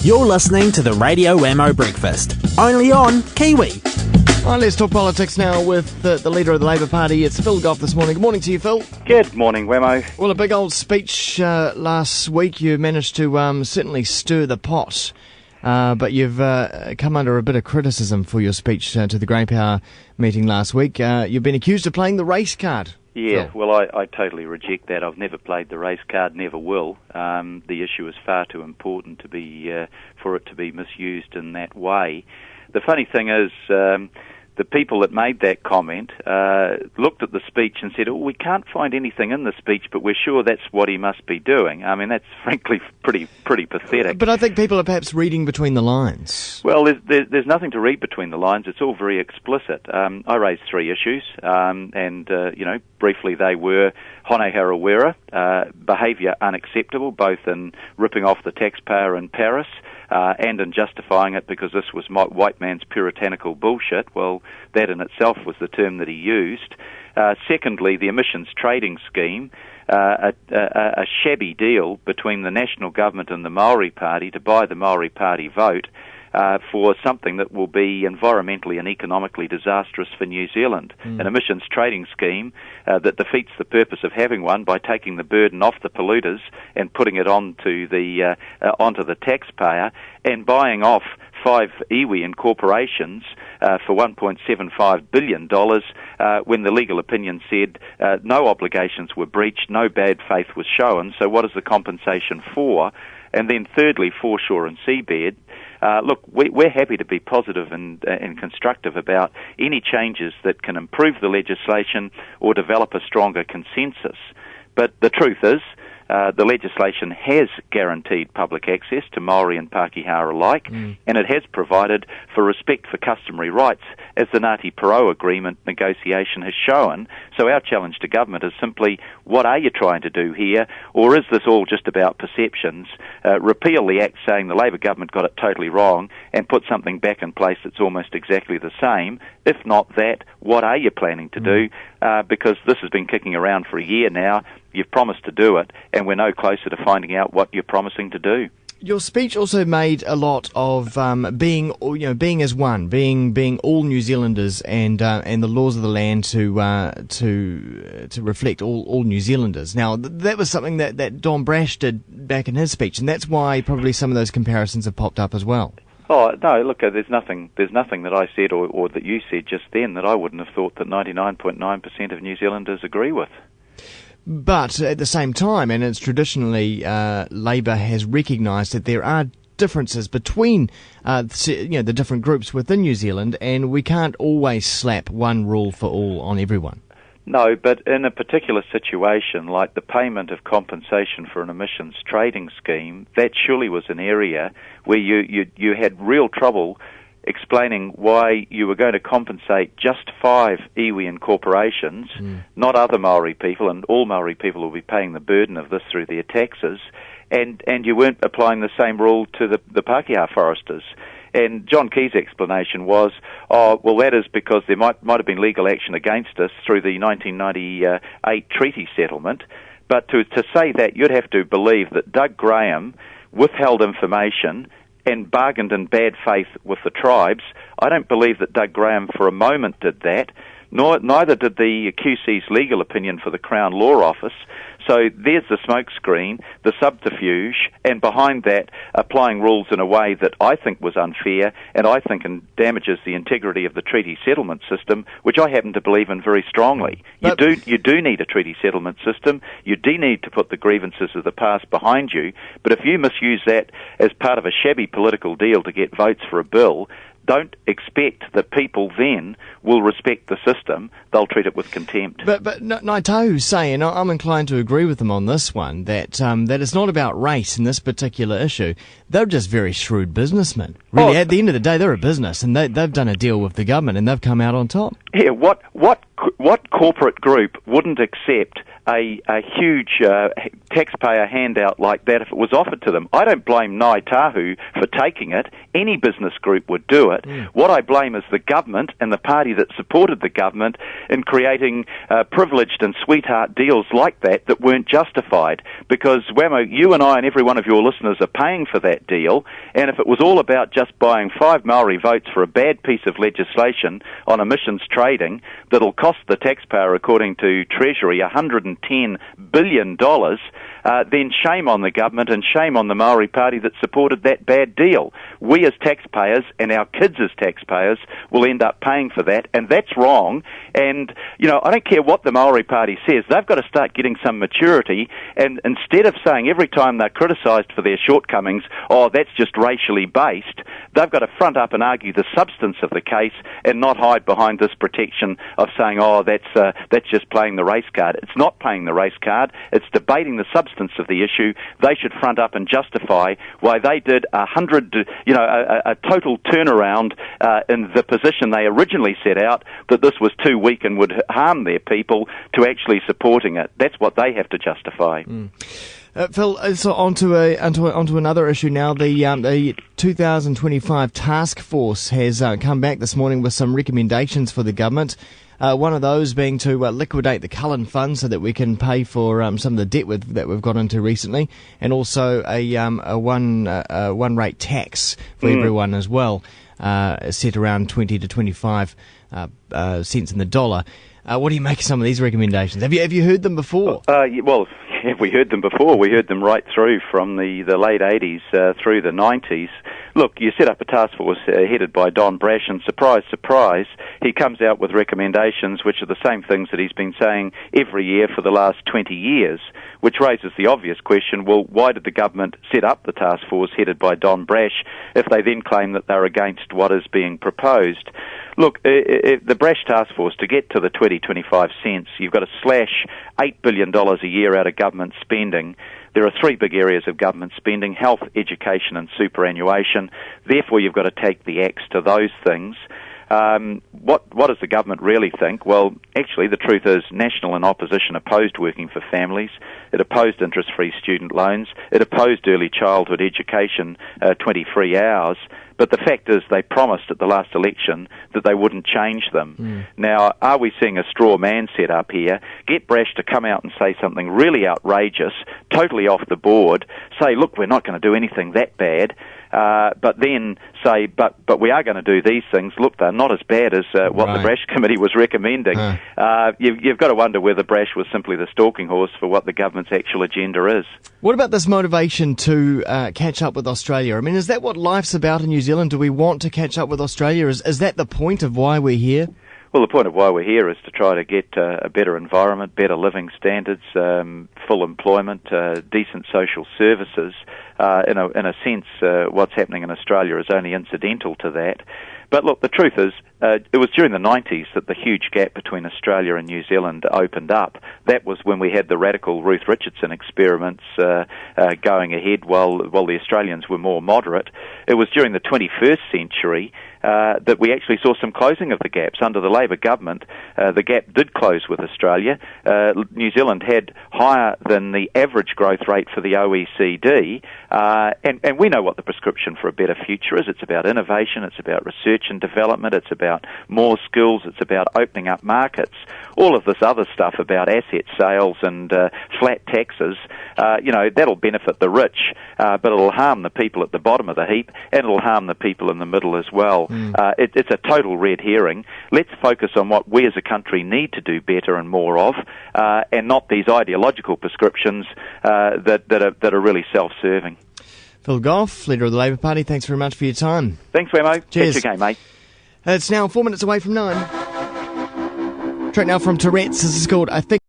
You're listening to the Radio Wammo Breakfast, only on Kiwi. All right, let's talk politics now with the leader of the Labour Party. It's Phil Goff this morning. Good morning to you, Phil. Good morning, Wammo. Well, a big old speech last week. You managed to certainly stir the pot, but you've come under a bit of criticism for your speech to the Grey Power meeting last week. You've been accused of playing the race card. Yeah, well, I totally reject that. I've never played the race card, never will. The issue is far too important to be for it to be misused in that way. The funny thing is, the people that made that comment looked at the speech and said, "Oh, we can't find anything in the speech, but we're sure that's what he must be doing." I mean, that's frankly pretty pathetic. But I think people are perhaps reading between the lines. Well, there's nothing to read between the lines. It's all very explicit. I raised three issues, and briefly they were Hone Harawira, behaviour unacceptable, both in ripping off the taxpayer in Paris, and in justifying it because this was white man's puritanical bullshit. Well, that in itself was the term that he used. Secondly, the emissions trading scheme, a shabby deal between the national government and the Maori Party to buy the Maori Party vote for something that will be environmentally and economically disastrous for New Zealand. An emissions trading scheme that defeats the purpose of having one by taking the burden off the polluters and putting it onto the taxpayer, and buying off 5 iwi and corporations for $1.75 billion when the legal opinion said no obligations were breached, no bad faith was shown. So what is the compensation for? And then thirdly, foreshore and seabed. Look, we're happy to be positive and constructive about any changes that can improve the legislation or develop a stronger consensus. But the truth is, the legislation has guaranteed public access to Maori and Pākehā alike, and it has provided for respect for customary rights, as the Ngāti Porou Agreement negotiation has shown. So our challenge to government is simply, what are you trying to do here, or is this all just about perceptions? Repeal the act saying the Labour government got it totally wrong and put something back in place that's almost exactly the same. If not that, what are you planning to do? Because this has been kicking around for a year now. You've promised to do it, and we're no closer to finding out what you're promising to do. Your speech also made a lot of being as one, being all New Zealanders, and the laws of the land to reflect all New Zealanders. Now, that was something that Don Brash did back in his speech, and that's why probably some of those comparisons have popped up as well. Oh no! Look, there's nothing that I said or that you said just then that I wouldn't have thought that 99.9% of New Zealanders agree with. But at the same time, and it's traditionally Labour has recognised that there are differences between the different groups within New Zealand, and we can't always slap one rule for all on everyone. No, but in a particular situation like the payment of compensation for an emissions trading scheme, that surely was an area where you had real trouble explaining why you were going to compensate just 5 iwi and corporations, not other Maori people, and all Maori people will be paying the burden of this through their taxes, and you weren't applying the same rule to the Pākehā foresters. And John Key's explanation was, that is because there might have been legal action against us through the 1998 treaty settlement. But to say that, you'd have to believe that Doug Graham withheld information and bargained in bad faith with the tribes. I don't believe that Doug Graham for a moment did that, neither did the QC's legal opinion for the Crown Law Office. So there's the smokescreen, the subterfuge, and behind that, applying rules in a way that I think was unfair, and I think damages the integrity of the treaty settlement system, which I happen to believe in very strongly. You do need a treaty settlement system. You do need to put the grievances of the past behind you. But if you misuse that as part of a shabby political deal to get votes for a bill, don't expect that people then will respect the system. They'll treat it with contempt. But Naitahu's saying, I'm inclined to agree with them on this one, that it's not about race in this particular issue. They're just very shrewd businessmen. Really, at the end of the day, they're a business, and they've done a deal with the government, and they've come out on top. Yeah, what what corporate group wouldn't accept a huge taxpayer handout like that if it was offered to them? I don't blame Ngāi Tahu for taking it. Any business group would do it. What I blame is the government and the party that supported the government in creating privileged and sweetheart deals like that weren't justified. Because, Wammo, you and I and every one of your listeners are paying for that deal, and if it was all about just buying 5 Maori votes for a bad piece of legislation on emissions trading that'll cost the taxpayer, according to Treasury, $110 billion, then shame on the government and shame on the Maori Party that supported that bad deal. We as taxpayers and our kids as taxpayers will end up paying for that, and that's wrong. And, I don't care what the Maori Party says, they've got to start getting some maturity, and instead of saying every time they're criticised for their shortcomings, oh, that's just racially based, they've got to front up and argue the substance of the case and not hide behind this protection of saying, oh, that's just playing the race card. It's not playing the race card, it's debating the substance of the issue. They should front up and justify why they did a total turnaround in the position they originally set out, that this was too weak and would harm their people, to actually supporting it. That's what they have to justify. Phil, so onto another issue now. The 2025 task force has come back this morning with some recommendations for the government. One of those being to liquidate the Cullen Fund so that we can pay for some of the debt that we've got into recently, and also a one rate tax for everyone as well, set around 20 to 25 cents in the dollar. What do you make of some of these recommendations? Have you heard them before? Yeah, we heard them before. We heard them right through from the late 80s through the 90s. Look, you set up a task force headed by Don Brash, and surprise, surprise, he comes out with recommendations which are the same things that he's been saying every year for the last 20 years, which raises the obvious question, well, why did the government set up the task force headed by Don Brash if they then claim that they're against what is being proposed? Look, the Brash Task Force, to get to the 20-25 cents, you've got to slash $8 billion a year out of government spending. There are 3 big areas of government spending: health, education and superannuation. Therefore, you've got to take the axe to those things. What does the government really think? Well, actually, the truth is National and Opposition opposed working for families. It opposed interest-free student loans. It opposed early childhood education, 23 hours. But the fact is they promised at the last election that they wouldn't change them. Now, are we seeing a straw man set up here? Get Brash to come out and say something really outrageous, totally off the board, say, look, we're not going to do anything that bad, but then say, but we are going to do these things. Look, they're not as bad as what the Brash Committee was recommending. You've got to wonder whether Brash was simply the stalking horse for what the government's actual agenda is. What about this motivation to catch up with Australia? I mean, is that what life's about in New Zealand? Do we want to catch up with Australia? Is that the point of why we're here? Well, the point of why we're here is to try to get a better environment, better living standards, full employment, decent social services. In a sense, what's happening in Australia is only incidental to that. But look, the truth is, it was during the 90s that the huge gap between Australia and New Zealand opened up. That was when we had the radical Ruth Richardson experiments going ahead while the Australians were more moderate. It was during the 21st century that we actually saw some closing of the gaps. Under the Labor government, the gap did close with Australia. New Zealand had higher than the average growth rate for the OECD, and we know what the prescription for a better future is. It's about innovation, it's about research and development, it's about more skills, it's about opening up markets. All of this other stuff about asset sales and flat taxes, that'll benefit the rich, but it'll harm the people at the bottom of the heap, and it'll harm the people in the middle as well. It's a total red herring. Let's focus on what we as a country need to do better and more of, and not these ideological prescriptions that are really self-serving. Phil Goff, leader of the Labour Party, thanks very much for your time. Thanks, Wammo. Cheers. Catch you again, mate. It's now 4 minutes away from 9. Track now from Tourette's. This is called I Think